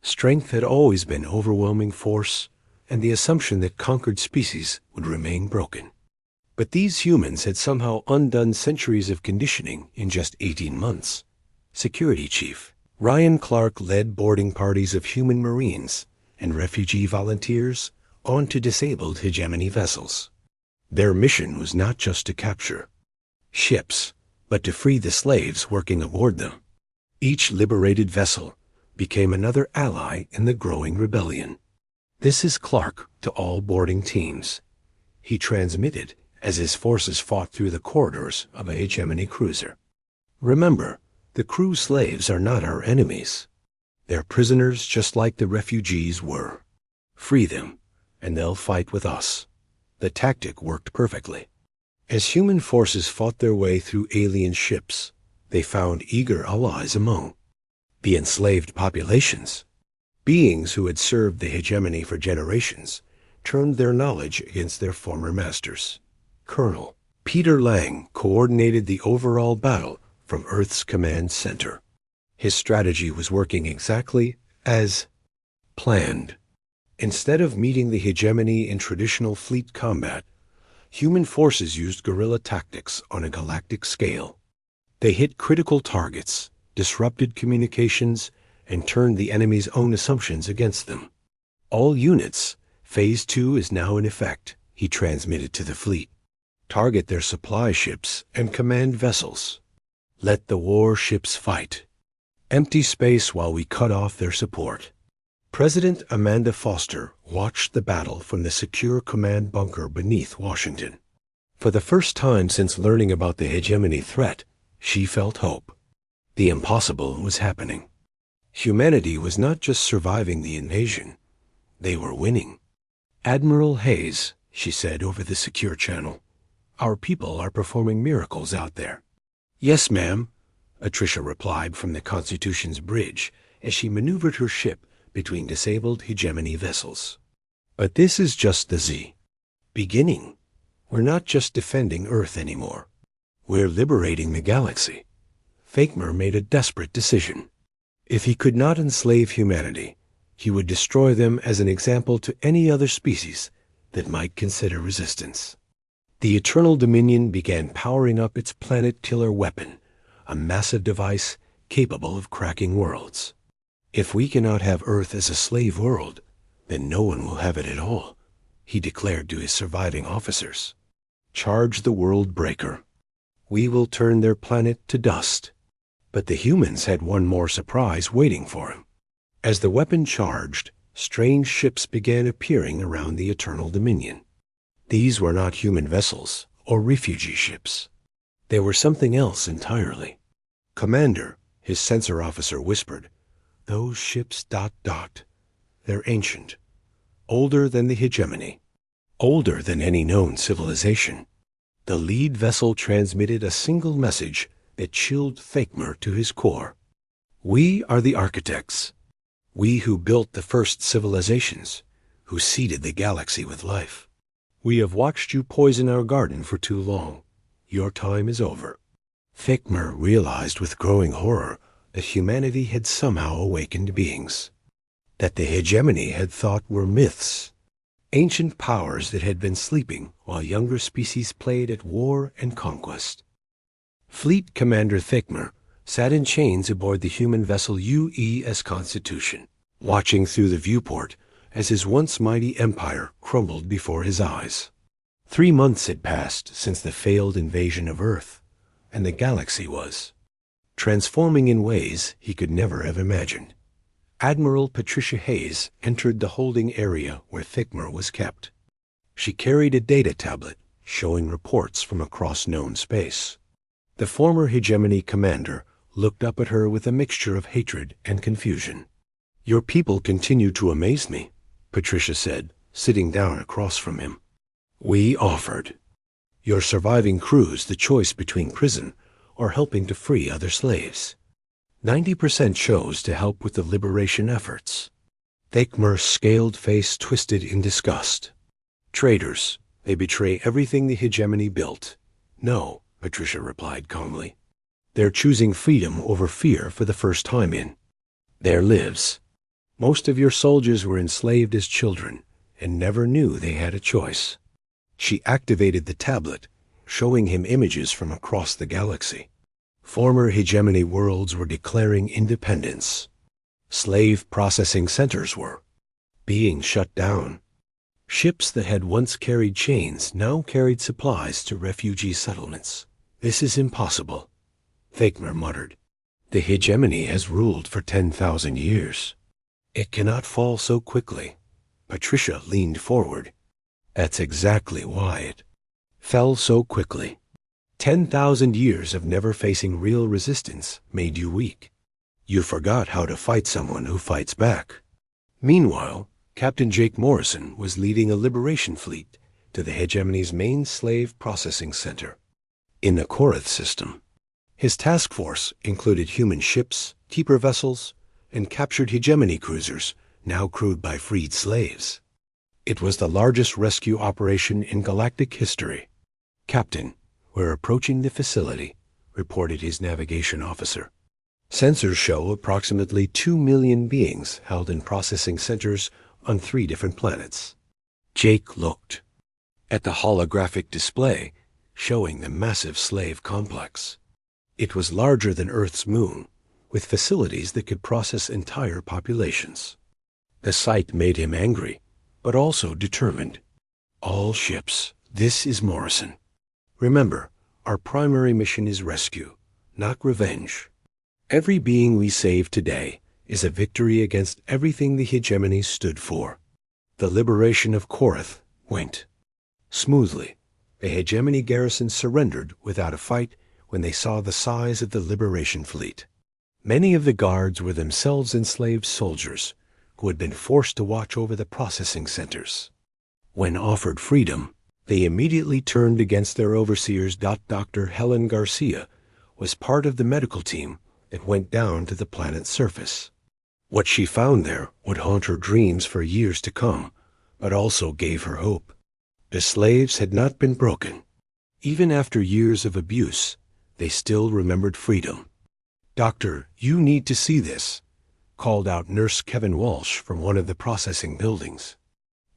Strength had always been overwhelming force, and the assumption that conquered species would remain broken. But these humans had somehow undone centuries of conditioning in just 18 months. Security Chief Ryan Clark led boarding parties of human marines and refugee volunteers onto disabled hegemony vessels. Their mission was not just to capture ships, but to free the slaves working aboard them. Each liberated vessel became another ally in the growing rebellion. "This is Clark to all boarding teams," he transmitted as his forces fought through the corridors of a hegemony cruiser. "Remember, the crew slaves are not our enemies. They're prisoners just like the refugees were. Free them, and they'll fight with us." The tactic worked perfectly. As human forces fought their way through alien ships, they found eager allies among the enslaved populations. Beings who had served the hegemony for generations turned their knowledge against their former masters. Colonel Peter Lang coordinated the overall battle from Earth's command center. His strategy was working exactly as planned. Instead of meeting the hegemony in traditional fleet combat, human forces used guerrilla tactics on a galactic scale. They hit critical targets, disrupted communications, and turned the enemy's own assumptions against them. "All units, Phase 2 is now in effect," he transmitted to the fleet. "Target their supply ships and command vessels. Let the warships fight." empty space while we cut off their support. President Amanda Foster watched the battle from the secure command bunker beneath Washington. For the first time since learning about the hegemony threat, she felt hope. The impossible was happening. Humanity was not just surviving the invasion. They were winning. "Admiral Hayes," she said over the secure channel, "our people are performing miracles out there." "Yes, ma'am," Atricia replied from the Constitution's bridge as she maneuvered her ship between disabled hegemony vessels. "But this is just the beginning. We're not just defending Earth anymore. We're liberating the galaxy." Fakemur made a desperate decision. If he could not enslave humanity, he would destroy them as an example to any other species that might consider resistance. The Eternal Dominion began powering up its planet-killer weapon, a massive device capable of cracking worlds. "If we cannot have Earth as a slave world, then no one will have it at all," he declared to his surviving officers. "Charge the world breaker. We will turn their planet to dust." But the humans had one more surprise waiting for him. As the weapon charged, strange ships began appearing around the Eternal Dominion. These were not human vessels or refugee ships. They were something else entirely. "Commander," his sensor officer whispered, "those ships ... They're ancient. Older than the hegemony. Older than any known civilization." The lead vessel transmitted a single message that chilled Fakemur to his core. "We are the architects. We who built the first civilizations, who seeded the galaxy with life. We have watched you poison our garden for too long. Your time is over." Fakemur realized with growing horror that humanity had somehow awakened beings. That the hegemony had thought were myths. Ancient powers that had been sleeping while younger species played at war and conquest. Fleet Commander Fakemur sat in chains aboard the human vessel UES Constitution, watching through the viewport as his once mighty empire crumbled before his eyes. 3 months had passed since the failed invasion of Earth, and the galaxy was transforming in ways he could never have imagined. Admiral Patricia Hayes entered the holding area where Fakemur was kept. She carried a data tablet showing reports from across known space. The former hegemony commander looked up at her with a mixture of hatred and confusion. "Your people continue to amaze me," Patricia said, sitting down across from him. "We offered your surviving crews the choice between prison or helping to free other slaves. 90% chose to help with the liberation efforts." Fakemur's scaled face twisted in disgust. "Traitors. They betray everything the hegemony built." "No," Patricia replied calmly. "They're choosing freedom over fear for the first time in their lives. Most of your soldiers were enslaved as children and never knew they had a choice." She activated the tablet, showing him images from across the galaxy. Former hegemony worlds were declaring independence. Slave processing centers were being shut down. Ships that had once carried chains now carried supplies to refugee settlements. "This is impossible," Fakemur muttered. "The hegemony has ruled for 10,000 years. It cannot fall so quickly." Patricia leaned forward. "That's exactly why it fell so quickly. 10,000 years of never facing real resistance made you weak. You forgot how to fight someone who fights back." Meanwhile, Captain Jake Morrison was leading a liberation fleet to the hegemony's main slave processing center in the Korath system. His task force included human ships, keeper vessels, and captured hegemony cruisers now crewed by freed slaves. It was the largest rescue operation in galactic history. "Captain, we're approaching the facility," reported his navigation officer. "Sensors show approximately 2 million beings held in processing centers on 3 different planets." Jake looked at the holographic display showing the massive slave complex. It was larger than Earth's moon, with facilities that could process entire populations. The sight made him angry, but also determined. "All ships, this is Morrison. Remember, our primary mission is rescue, not revenge." Every being we save today is a victory against everything the hegemony stood for. The liberation of Korath went smoothly. The hegemony garrison surrendered without a fight when they saw the size of the liberation fleet. Many of the guards were themselves enslaved soldiers who had been forced to watch over the processing centers. When offered freedom, they immediately turned against their overseers. Dr. Helen Garcia was part of the medical team that went down to the planet's surface. What she found there would haunt her dreams for years to come, but also gave her hope. The slaves had not been broken. Even after years of abuse, they still remembered freedom. "Doctor, you need to see this," called out Nurse Kevin Walsh from one of the processing buildings.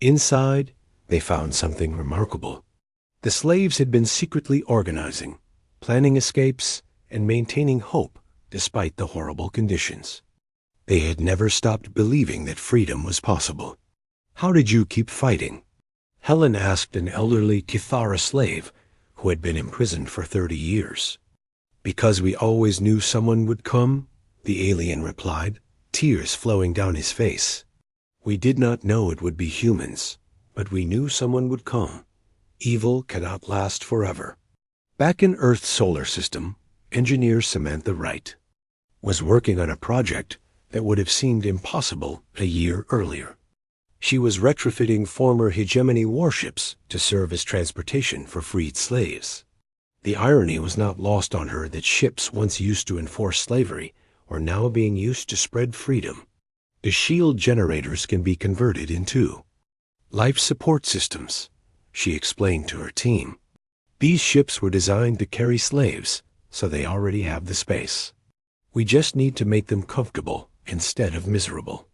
Inside, they found something remarkable. The slaves had been secretly organizing, planning escapes, and maintaining hope despite the horrible conditions. They had never stopped believing that freedom was possible. "How did you keep fighting?" Helen asked an elderly Kithara slave who had been imprisoned for 30 years. "Because we always knew someone would come," the alien replied, tears flowing down his face. "We did not know it would be humans, but we knew someone would come. Evil cannot last forever." Back in Earth's solar system, engineer Samantha Wright was working on a project that would have seemed impossible a year earlier. She was retrofitting former hegemony warships to serve as transportation for freed slaves. The irony was not lost on her that ships once used to enforce slavery were now being used to spread freedom. The shield generators can be converted into life support systems, she explained to her team. These ships were designed to carry slaves, so they already have the space. We just need to make them comfortable instead of miserable.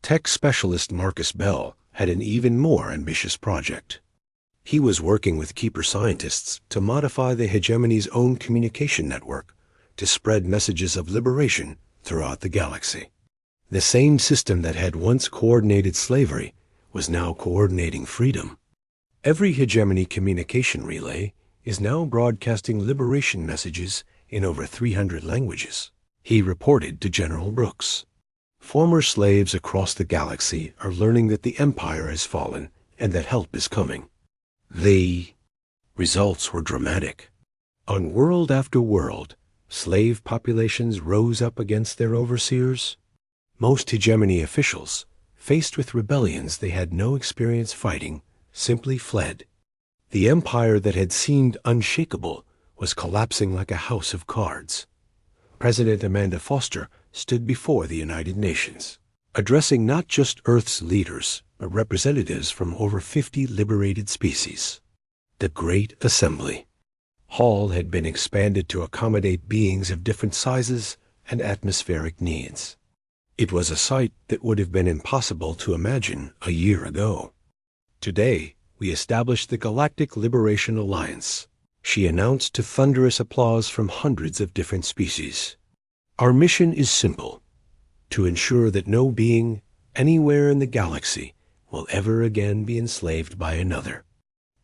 Tech specialist Marcus Bell had an even more ambitious project. He was working with keeper scientists to modify the hegemony's own communication network to spread messages of liberation throughout the galaxy. The same system that had once coordinated slavery was now coordinating freedom. Every hegemony communication relay is now broadcasting liberation messages in over 300 languages, he reported to General Brooks. Former slaves across the galaxy are learning that the Empire has fallen and that help is coming. The results were dramatic. On world after world, slave populations rose up against their overseers. Most hegemony officials, faced with rebellions they had no experience fighting, simply fled. The empire that had seemed unshakable was collapsing like a house of cards. President Amanda Foster stood before the United Nations, addressing not just Earth's leaders, but representatives from over 50 liberated species. The Great Assembly Hall had been expanded to accommodate beings of different sizes and atmospheric needs. It was a sight that would have been impossible to imagine a year ago. "Today, we established the Galactic Liberation Alliance," she announced to thunderous applause from hundreds of different species. "Our mission is simple: to ensure that no being anywhere in the galaxy will ever again be enslaved by another."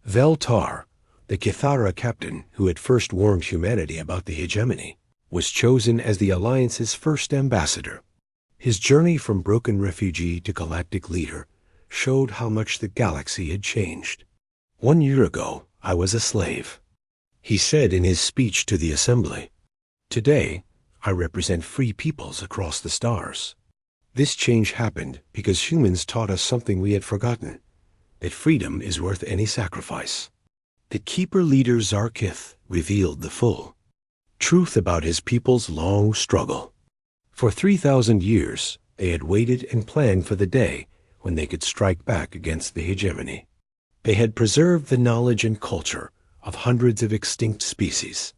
Veltar, the Kithara captain who had first warned humanity about the hegemony, was chosen as the Alliance's first ambassador. His journey from broken refugee to galactic leader showed how much the galaxy had changed. "1 year ago, I was a slave," he said in his speech to the assembly. "Today, I represent free peoples across the stars. This change happened because humans taught us something we had forgotten, that freedom is worth any sacrifice." The keeper leader Zarkith revealed the full truth about his people's long struggle. For 3,000 years, they had waited and planned for the day when they could strike back against the hegemony. They had preserved the knowledge and culture of hundreds of extinct species,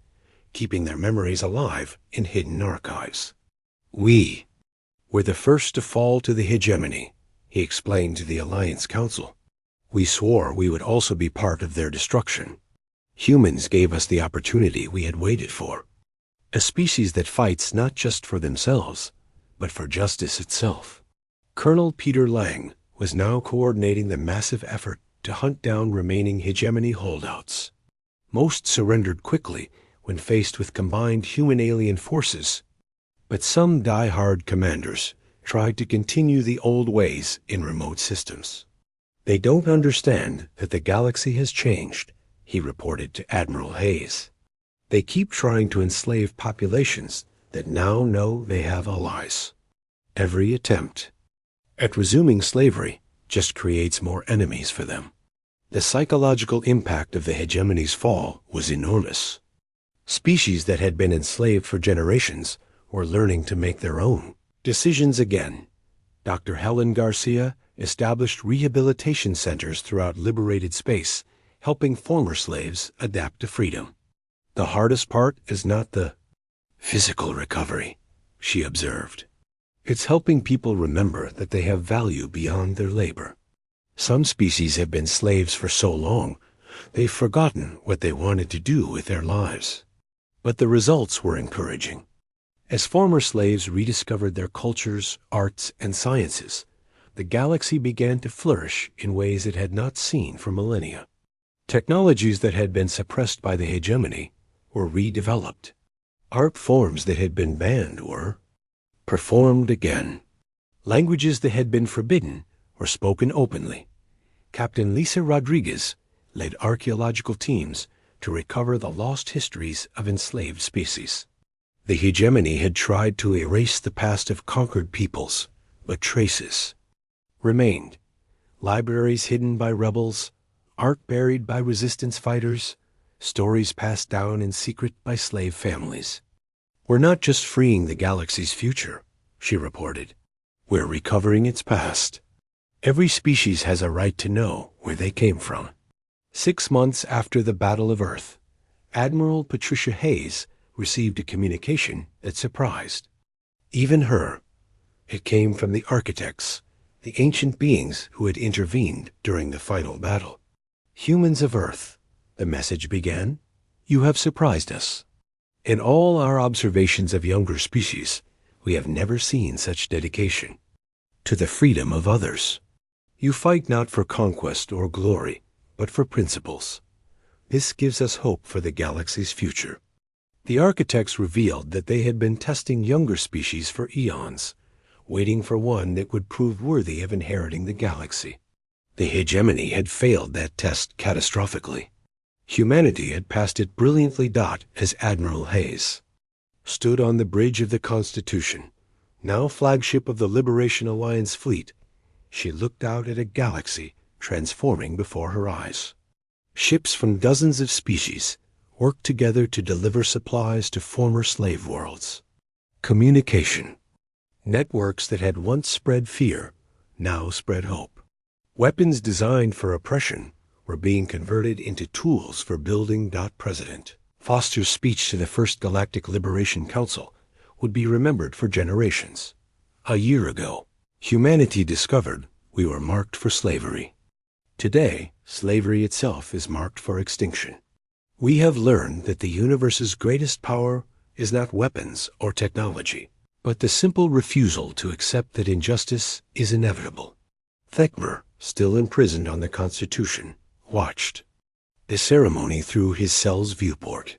keeping their memories alive in hidden archives. "We were the first to fall to the hegemony," he explained to the Alliance Council. "We swore we would also be part of their destruction. Humans gave us the opportunity we had waited for. A species that fights not just for themselves, but for justice itself." Colonel Peter Lang was now coordinating the massive effort to hunt down remaining hegemony holdouts. Most surrendered quickly when faced with combined human-alien forces. But some die-hard commanders tried to continue the old ways in remote systems. "They don't understand that the galaxy has changed," he reported to Admiral Hayes. "They keep trying to enslave populations that now know they have allies. Every attempt at resuming slavery just creates more enemies for them." The psychological impact of the hegemony's fall was enormous. Species that had been enslaved for generations were learning to make their own decisions again. Dr. Helen Garcia established rehabilitation centers throughout liberated space, helping former slaves adapt to freedom. "The hardest part is not the physical recovery," she observed. "It's helping people remember that they have value beyond their labor. Some species have been slaves for so long, they've forgotten what they wanted to do with their lives." But the results were encouraging. As former slaves rediscovered their cultures, arts, and sciences, the galaxy began to flourish in ways it had not seen for millennia. Technologies that had been suppressed by the hegemony were redeveloped. Art forms that had been banned were performed again. Languages that had been forbidden were spoken openly. Captain Lisa Rodriguez led archaeological teams to recover the lost histories of enslaved species. The hegemony had tried to erase the past of conquered peoples, but traces remained. Libraries hidden by rebels, art buried by resistance fighters, stories passed down in secret by slave families. "We're not just freeing the galaxy's future," she reported. "We're recovering its past. Every species has a right to know where they came from." 6 months after the Battle of Earth, Admiral Patricia Hayes received a communication that surprised even her. It came from the architects, the ancient beings who had intervened during the final battle. "Humans of Earth," the message began, "you have surprised us. In all our observations of younger species, we have never seen such dedication to the freedom of others. You fight not for conquest or glory, but for principles. This gives us hope for the galaxy's future." The architects revealed that they had been testing younger species for eons, waiting for one that would prove worthy of inheriting the galaxy. The hegemony had failed that test catastrophically. Humanity had passed it brilliantly. As Admiral Hayes stood on the bridge of the Constitution, now flagship of the Liberation Alliance fleet, she looked out at a galaxy transforming before her eyes. Ships from dozens of species worked together to deliver supplies to former slave worlds. Communication. Networks that had once spread fear now spread hope. Weapons designed for oppression were being converted into tools for building. President Foster's speech to the First Galactic Liberation Council would be remembered for generations. A year ago, humanity discovered we were marked for slavery. Today, slavery itself is marked for extinction. We have learned that the universe's greatest power is not weapons or technology, but the simple refusal to accept that injustice is inevitable. Thekmer, still imprisoned on the Constitution, watched the ceremony through his cell's viewport.